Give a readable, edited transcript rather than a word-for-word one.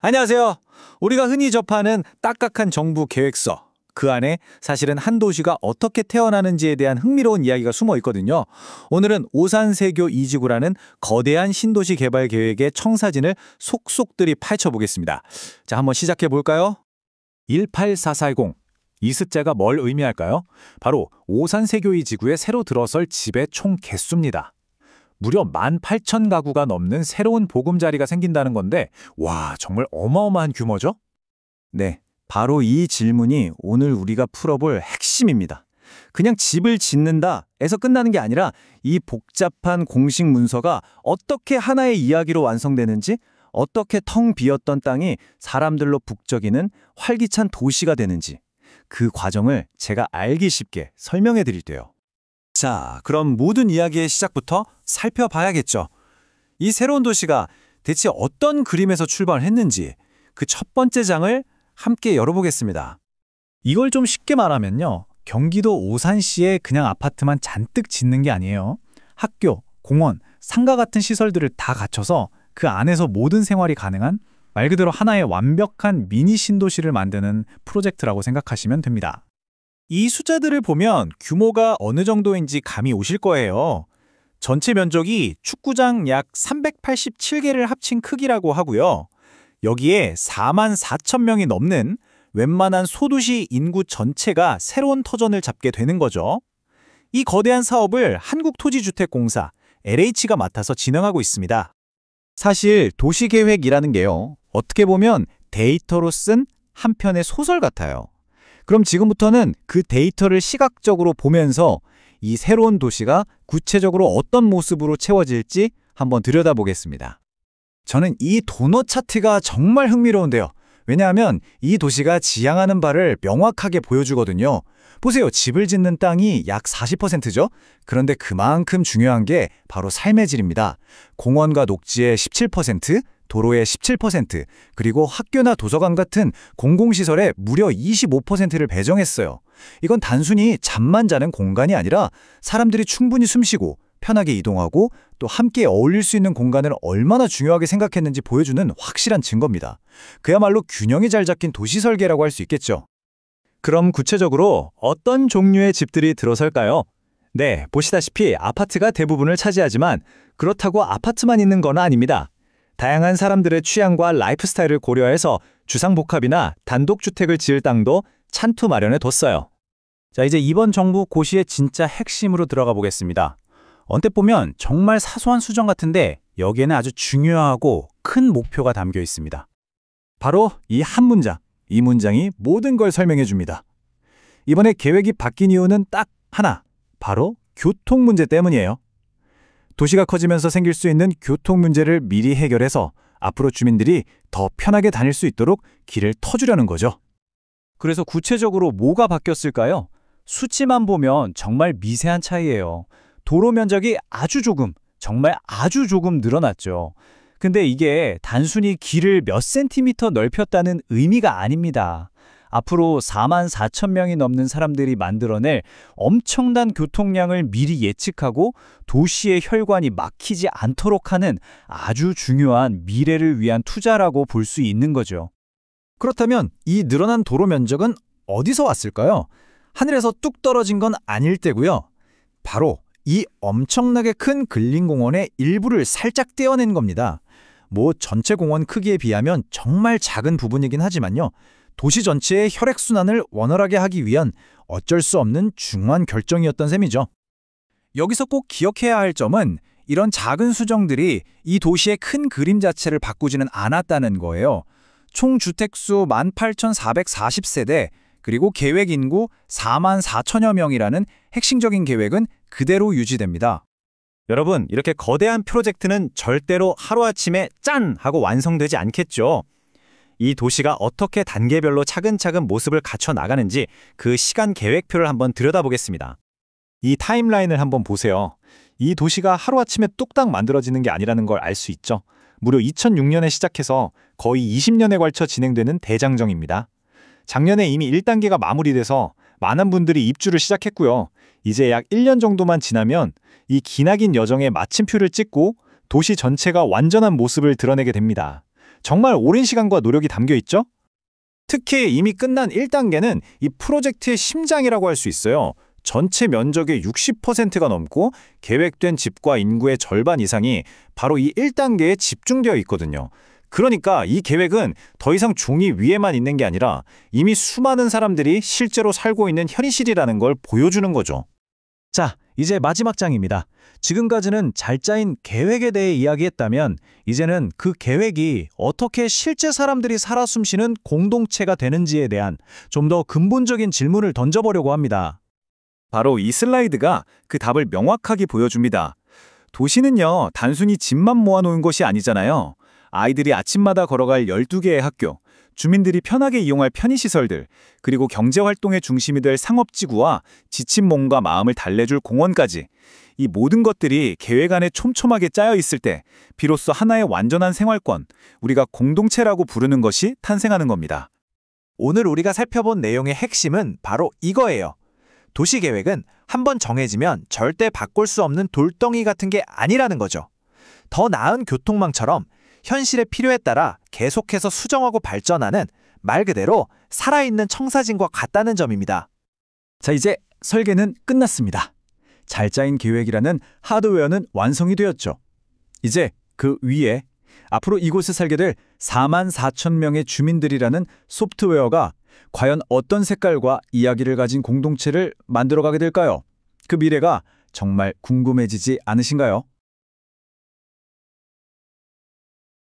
안녕하세요. 우리가 흔히 접하는 딱딱한 정부 계획서. 그 안에 사실은 한 도시가 어떻게 태어나는지에 대한 흥미로운 이야기가 숨어 있거든요. 오늘은 오산세교 2지구라는 거대한 신도시 개발 계획의 청사진을 속속들이 파헤쳐보겠습니다. 자, 한번 시작해 볼까요? 18440. 이 숫자가 뭘 의미할까요? 바로 오산세교 2지구에 새로 들어설 집의 총 개수입니다. 무려 18,000가구가 넘는 새로운 보금자리가 생긴다는 건데, 와, 정말 어마어마한 규모죠? 네, 바로 이 질문이 오늘 우리가 풀어볼 핵심입니다. 그냥 집을 짓는다에서 끝나는 게 아니라 이 복잡한 공식 문서가 어떻게 하나의 이야기로 완성되는지, 어떻게 텅 비었던 땅이 사람들로 북적이는 활기찬 도시가 되는지 그 과정을 제가 알기 쉽게 설명해 드릴게요. 자, 그럼 모든 이야기의 시작부터 살펴봐야겠죠. 이 새로운 도시가 대체 어떤 그림에서 출발했는지 그 첫 번째 장을 함께 열어보겠습니다. 이걸 좀 쉽게 말하면요. 경기도 오산시에 그냥 아파트만 잔뜩 짓는 게 아니에요. 학교, 공원, 상가 같은 시설들을 다 갖춰서 그 안에서 모든 생활이 가능한 말 그대로 하나의 완벽한 미니 신도시를 만드는 프로젝트라고 생각하시면 됩니다. 이 숫자들을 보면 규모가 어느 정도인지 감이 오실 거예요. 전체 면적이 축구장 약 387개를 합친 크기라고 하고요. 여기에 44,000명이 넘는 웬만한 소도시 인구 전체가 새로운 터전을 잡게 되는 거죠. 이 거대한 사업을 한국토지주택공사, LH가 맡아서 진행하고 있습니다. 사실 도시계획이라는 게요, 어떻게 보면 데이터로 쓴 한 편의 소설 같아요. 그럼 지금부터는 그 데이터를 시각적으로 보면서 이 새로운 도시가 구체적으로 어떤 모습으로 채워질지 한번 들여다보겠습니다. 저는 이 도넛 차트가 정말 흥미로운데요. 왜냐하면 이 도시가 지향하는 바를 명확하게 보여주거든요. 보세요. 집을 짓는 땅이 약 40%죠? 그런데 그만큼 중요한 게 바로 삶의 질입니다. 공원과 녹지의 17%, 도로의 17%, 그리고 학교나 도서관 같은 공공시설에 무려 25%를 배정했어요. 이건 단순히 잠만 자는 공간이 아니라 사람들이 충분히 숨쉬고 편하게 이동하고 또 함께 어울릴 수 있는 공간을 얼마나 중요하게 생각했는지 보여주는 확실한 증거입니다. 그야말로 균형이 잘 잡힌 도시 설계라고 할 수 있겠죠. 그럼 구체적으로 어떤 종류의 집들이 들어설까요? 네, 보시다시피 아파트가 대부분을 차지하지만 그렇다고 아파트만 있는 건 아닙니다. 다양한 사람들의 취향과 라이프 스타일을 고려해서 주상복합이나 단독주택을 지을 땅도 찬투 마련해 뒀어요. 자, 이제 이번 정부 고시의 진짜 핵심으로 들어가 보겠습니다. 언뜻 보면 정말 사소한 수정 같은데 여기에는 아주 중요하고 큰 목표가 담겨 있습니다. 바로 이 한 문장, 이 문장이 모든 걸 설명해 줍니다. 이번에 계획이 바뀐 이유는 딱 하나, 바로 교통 문제 때문이에요. 도시가 커지면서 생길 수 있는 교통 문제를 미리 해결해서 앞으로 주민들이 더 편하게 다닐 수 있도록 길을 터주려는 거죠. 그래서 구체적으로 뭐가 바뀌었을까요? 수치만 보면 정말 미세한 차이예요. 도로 면적이 아주 조금, 정말 아주 조금 늘어났죠. 근데 이게 단순히 길을 몇 센티미터 넓혔다는 의미가 아닙니다. 앞으로 44,000명이 넘는 사람들이 만들어낼 엄청난 교통량을 미리 예측하고 도시의 혈관이 막히지 않도록 하는 아주 중요한 미래를 위한 투자라고 볼 수 있는 거죠. 그렇다면 이 늘어난 도로 면적은 어디서 왔을까요? 하늘에서 뚝 떨어진 건 아닐 테고요. 바로 이 엄청나게 큰 근린공원의 일부를 살짝 떼어낸 겁니다. 전체 공원 크기에 비하면 정말 작은 부분이긴 하지만요. 도시 전체의 혈액순환을 원활하게 하기 위한 어쩔 수 없는 중요한 결정이었던 셈이죠. 여기서 꼭 기억해야 할 점은 이런 작은 수정들이 이 도시의 큰 그림 자체를 바꾸지는 않았다는 거예요. 총 주택수 18,440세대, 그리고 계획 인구 44,000여 명이라는 핵심적인 계획은 그대로 유지됩니다. 여러분, 이렇게 거대한 프로젝트는 절대로 하루아침에 짠! 하고 완성되지 않겠죠. 이 도시가 어떻게 단계별로 차근차근 모습을 갖춰 나가는지 그 시간 계획표를 한번 들여다보겠습니다. 이 타임라인을 한번 보세요. 이 도시가 하루아침에 뚝딱 만들어지는 게 아니라는 걸 알 수 있죠. 무려 2006년에 시작해서 거의 20년에 걸쳐 진행되는 대장정입니다. 작년에 이미 1단계가 마무리돼서 많은 분들이 입주를 시작했고요. 이제 약 1년 정도만 지나면 이 기나긴 여정의 마침표를 찍고 도시 전체가 완전한 모습을 드러내게 됩니다. 정말 오랜 시간과 노력이 담겨 있죠? 특히 이미 끝난 1단계는 이 프로젝트의 심장이라고 할 수 있어요. 전체 면적의 60%가 넘고 계획된 집과 인구의 절반 이상이 바로 이 1단계에 집중되어 있거든요. 그러니까 이 계획은 더 이상 종이 위에만 있는 게 아니라 이미 수많은 사람들이 실제로 살고 있는 현실이라는 걸 보여주는 거죠. 자, 이제 마지막 장입니다. 지금까지는 잘 짜인 계획에 대해 이야기했다면 이제는 그 계획이 어떻게 실제 사람들이 살아 숨쉬는 공동체가 되는지에 대한 좀 더 근본적인 질문을 던져보려고 합니다. 바로 이 슬라이드가 그 답을 명확하게 보여줍니다. 도시는요, 단순히 집만 모아놓은 것이 아니잖아요. 아이들이 아침마다 걸어갈 12개의 학교, 주민들이 편하게 이용할 편의시설들, 그리고 경제활동의 중심이 될 상업지구와 지친 몸과 마음을 달래줄 공원까지 이 모든 것들이 계획 안에 촘촘하게 짜여 있을 때 비로소 하나의 완전한 생활권, 우리가 공동체라고 부르는 것이 탄생하는 겁니다. 오늘 우리가 살펴본 내용의 핵심은 바로 이거예요. 도시계획은 한번 정해지면 절대 바꿀 수 없는 돌덩이 같은 게 아니라는 거죠. 더 나은 교통망처럼 현실의 필요에 따라 계속해서 수정하고 발전하는 말 그대로 살아있는 청사진과 같다는 점입니다. 자, 이제 설계는 끝났습니다. 잘 짜인 계획이라는 하드웨어는 완성이 되었죠. 이제 그 위에 앞으로 이곳에 살게 될 44,000명의 주민들이라는 소프트웨어가 과연 어떤 색깔과 이야기를 가진 공동체를 만들어가게 될까요? 그 미래가 정말 궁금해지지 않으신가요?